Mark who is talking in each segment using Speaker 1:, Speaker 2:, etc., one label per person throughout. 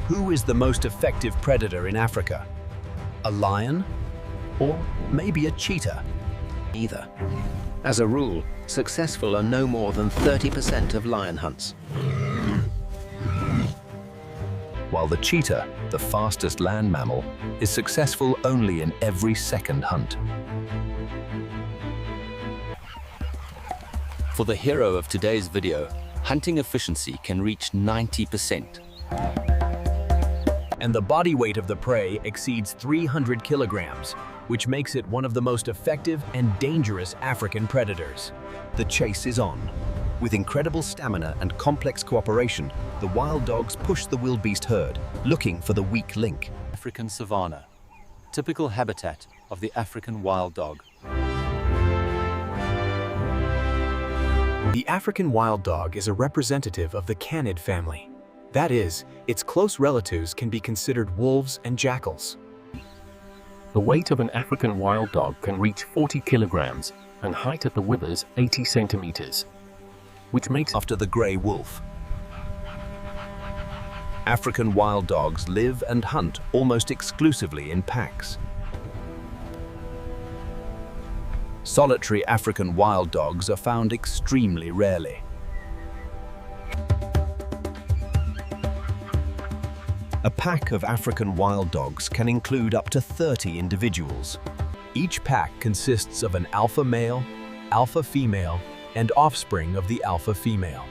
Speaker 1: Who is the most effective predator in Africa? A lion? Or maybe a cheetah?
Speaker 2: Either. As a rule, successful are no more than 30% of lion hunts.
Speaker 1: While the cheetah, the fastest land mammal, is successful only in every second hunt.
Speaker 3: For the hero of today's video, hunting efficiency can reach 90%.
Speaker 1: And the body weight of the prey exceeds 300 kilograms, which makes it one of the most effective and dangerous African predators. The chase is on. With incredible stamina and complex cooperation, the wild dogs push the wildebeest herd, looking for the weak link.
Speaker 3: African savanna, typical habitat of the African wild dog.
Speaker 4: The African wild dog is a representative of the canid family. That is, its close relatives can be considered wolves and jackals.
Speaker 5: The weight of an African wild dog can reach 40 kilograms and height at the withers 80 centimeters, which makes
Speaker 1: After the grey wolf. African wild dogs live and hunt almost exclusively in packs. Solitary African wild dogs are found extremely rarely. A pack of African wild dogs can include up to 30 individuals. Each pack consists of an alpha male, alpha female, and offspring of the alpha female.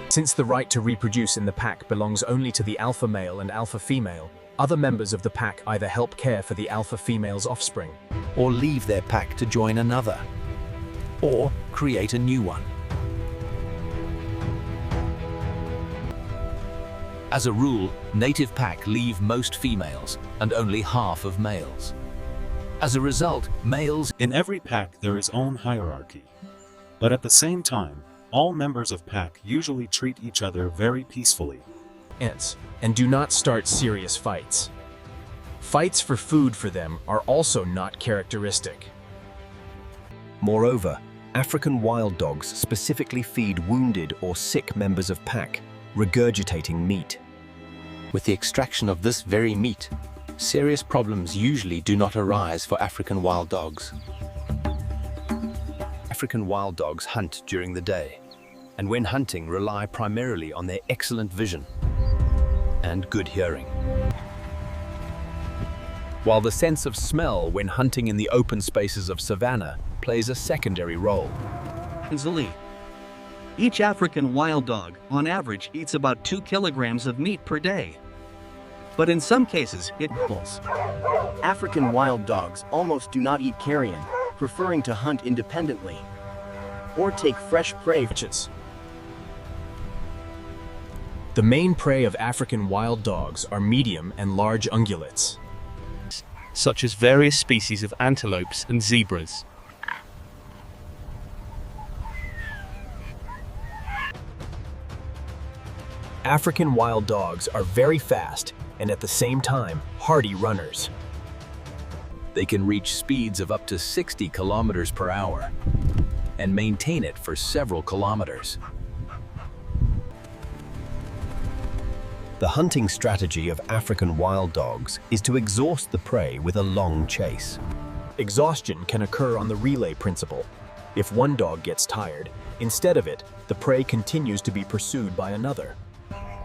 Speaker 4: Since the right to reproduce in the pack belongs only to the alpha male and alpha female, other members of the pack either help care for the alpha female's offspring,
Speaker 1: Or leave their pack to join another, or create a new one.
Speaker 3: As a rule, native pack leave most females and only half of males. As a result, males
Speaker 6: In every pack there is own hierarchy. But at the same time, all members of pack usually treat each other very peacefully.
Speaker 4: and do not start serious fights. Fights for food for them are also not characteristic.
Speaker 1: Moreover, African wild dogs specifically feed wounded or sick members of pack, regurgitating meat.
Speaker 3: with the extraction of this very meat, serious problems usually do not arise for African wild dogs.
Speaker 1: African wild dogs hunt during the day, and when hunting rely primarily on their excellent vision and good hearing. While the sense of smell when hunting in the open spaces of savanna plays a secondary role.
Speaker 7: Each African wild dog, on average, eats about 2 kilograms of meat per day. But in some cases, it doubles.
Speaker 2: African wild dogs almost do not eat carrion, preferring to hunt independently or take fresh prey.
Speaker 4: The main prey of African wild dogs are medium and large ungulates,
Speaker 8: such as various species of antelopes and zebras.
Speaker 4: African wild dogs are very fast and at the same time hardy runners.
Speaker 1: They can reach speeds of up to 60 kilometers per hour and maintain it for several kilometers. The hunting strategy of African wild dogs is to exhaust the prey with a long chase.
Speaker 4: Exhaustion can occur on the relay principle. If one dog gets tired, instead of it, the prey continues to be pursued by another.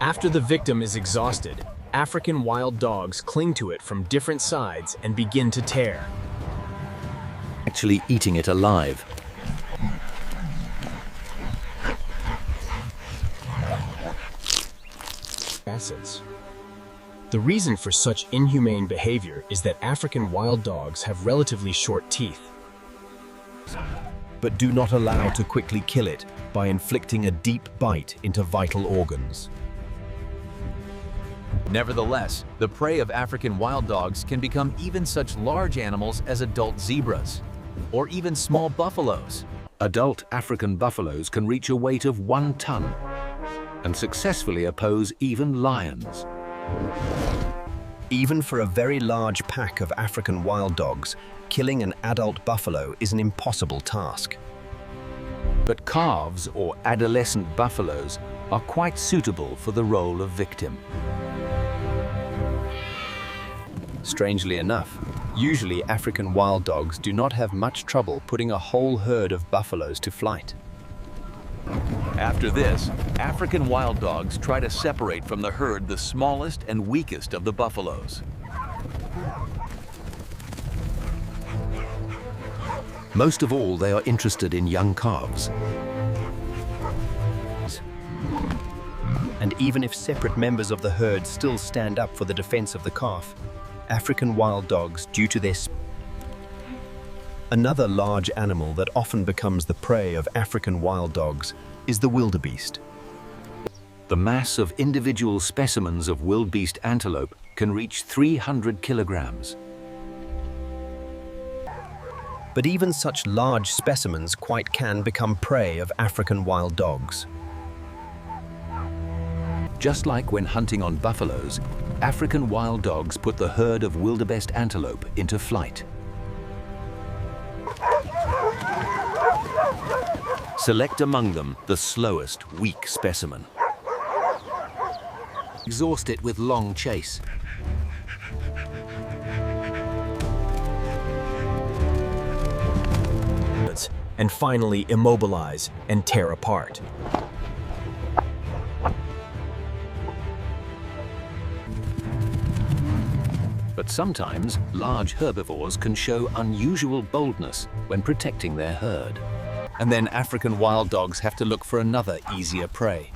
Speaker 4: After the victim is exhausted, African wild dogs cling to it from different sides and begin to tear.
Speaker 3: Actually eating it alive.
Speaker 4: The reason for such inhumane behavior is that African wild dogs have relatively short teeth,
Speaker 1: but do not allow to quickly kill it by inflicting a deep bite into vital organs.
Speaker 3: Nevertheless, the prey of African wild dogs can become even such large animals as adult zebras, or even small buffaloes. Adult African buffaloes can reach a weight of 1 ton and successfully oppose even lions.
Speaker 1: Even for a very large pack of African wild dogs, killing an adult buffalo is an impossible task.
Speaker 3: But calves or adolescent buffaloes are quite suitable for the role of victim.
Speaker 1: Strangely enough, usually African wild dogs do not have much trouble putting a whole herd of buffaloes to flight.
Speaker 3: After this, African wild dogs try to separate from the herd the smallest and weakest of the buffaloes.
Speaker 1: Most of all, they are interested in young calves. And even if separate members of the herd still stand up for the defense of the calf, African wild dogs, due to their Another large animal that often becomes the prey of African wild dogs is the wildebeest.
Speaker 3: The mass of individual specimens of wildebeest antelope can reach 300 kilograms.
Speaker 1: But even such large specimens quite can become prey of African wild dogs.
Speaker 3: Just like when hunting on buffaloes, African wild dogs put the herd of wildebeest antelope into flight. Select among them the slowest, weak specimen. Exhaust it with long chase.
Speaker 4: And finally immobilize and tear apart.
Speaker 3: But sometimes, large herbivores can show unusual boldness when protecting their herd. And then African wild dogs have to look for another easier prey.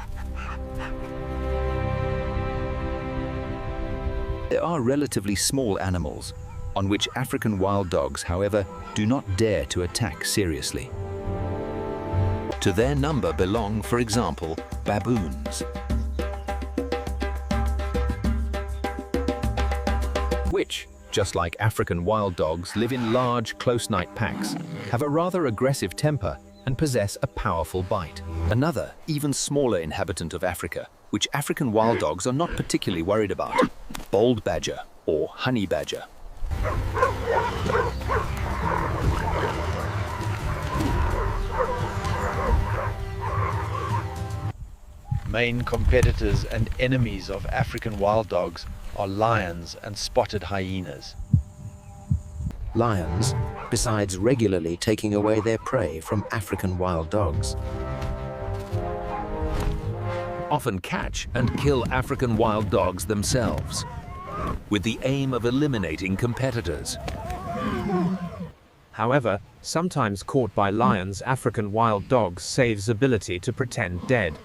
Speaker 3: There are relatively small animals, on which African wild dogs, however, do not dare to attack seriously. To their number belong, for example, baboons,
Speaker 1: which, just like African wild dogs, live in large, close-knit packs, have a rather aggressive temper and possess a powerful bite. Another, even smaller inhabitant of Africa, which African wild dogs are not particularly worried about, bold badger or honey badger.
Speaker 9: Main competitors and enemies of African wild dogs are lions and spotted hyenas.
Speaker 1: Lions, besides regularly taking away their prey from African wild dogs,
Speaker 3: often catch and kill African wild dogs themselves, with the aim of eliminating competitors.
Speaker 10: However, sometimes caught by lions, African wild dogs saves ability to pretend dead.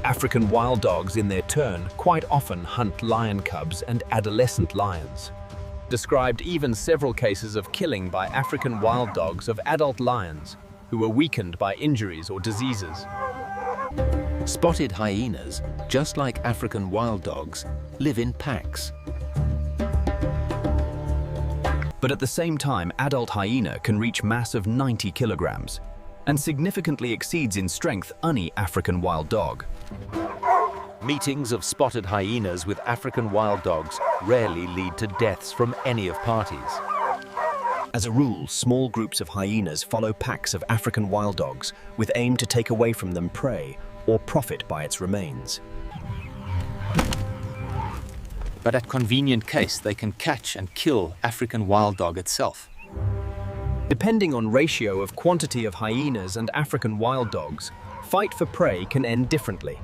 Speaker 1: African wild dogs, in their turn, quite often hunt lion cubs and adolescent lions. Described even several cases of killing by African wild dogs of adult lions who were weakened by injuries or diseases.
Speaker 3: Spotted hyenas, just like African wild dogs, live in packs.
Speaker 1: But at the same time, adult hyena can reach mass of 90 kilograms and significantly exceeds in strength any African wild dog.
Speaker 3: Meetings of spotted hyenas with African wild dogs rarely lead to deaths from any of parties.
Speaker 1: As a rule, small groups of hyenas follow packs of African wild dogs with aim to take away from them prey or profit by its remains.
Speaker 11: But at convenient case, they can catch and kill African wild dog itself.
Speaker 1: Depending on ratio of quantity of hyenas and African wild dogs, fight for prey can end differently.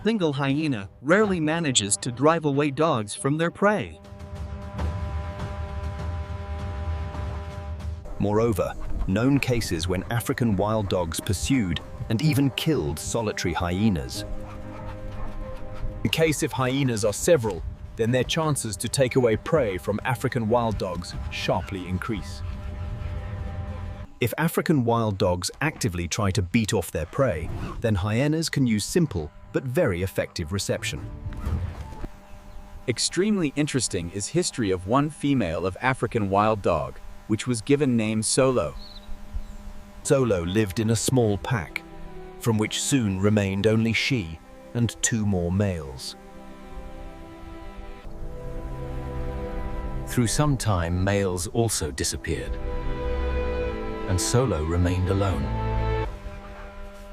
Speaker 7: Single hyena rarely manages to drive away dogs from their prey.
Speaker 1: Moreover, known cases when African wild dogs pursued and even killed solitary hyenas. In case if hyenas are several, then their chances to take away prey from African wild dogs sharply increase. If African wild dogs actively try to beat off their prey, then hyenas can use simple but very effective reception.
Speaker 12: Extremely interesting is history of one female of African wild dog, which was given name Solo.
Speaker 1: Solo lived in a small pack, from which soon remained only she and 2 more males.
Speaker 3: Through some time, males also disappeared.
Speaker 1: and Solo remained alone.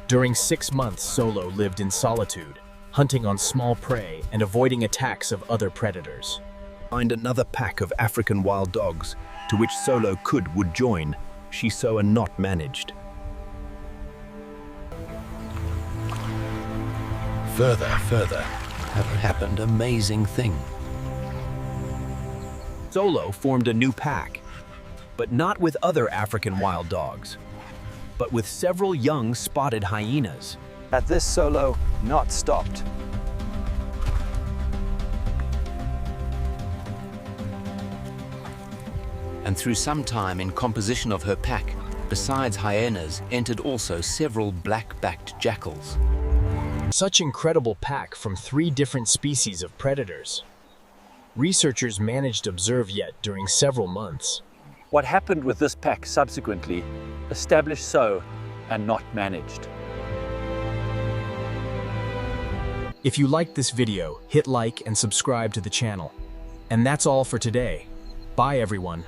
Speaker 4: During 6 months, Solo lived in solitude, hunting on small prey and avoiding attacks of other predators.
Speaker 1: Find another pack of African wild dogs, to which Solo would join, she so and not managed. Further, happened amazing thing. Solo formed a new pack, but not with other African wild dogs, but with several young spotted hyenas.
Speaker 12: At this, Solo not stopped.
Speaker 11: And through some time in composition of her pack, besides hyenas, entered also several black-backed jackals.
Speaker 4: Such incredible pack from 3 different species of predators. Researchers managed to observe yet during several months.
Speaker 13: What happened with this pack subsequently, established so and not managed.
Speaker 4: If you liked this video, hit like and subscribe to the channel. And that's all for today. Bye everyone.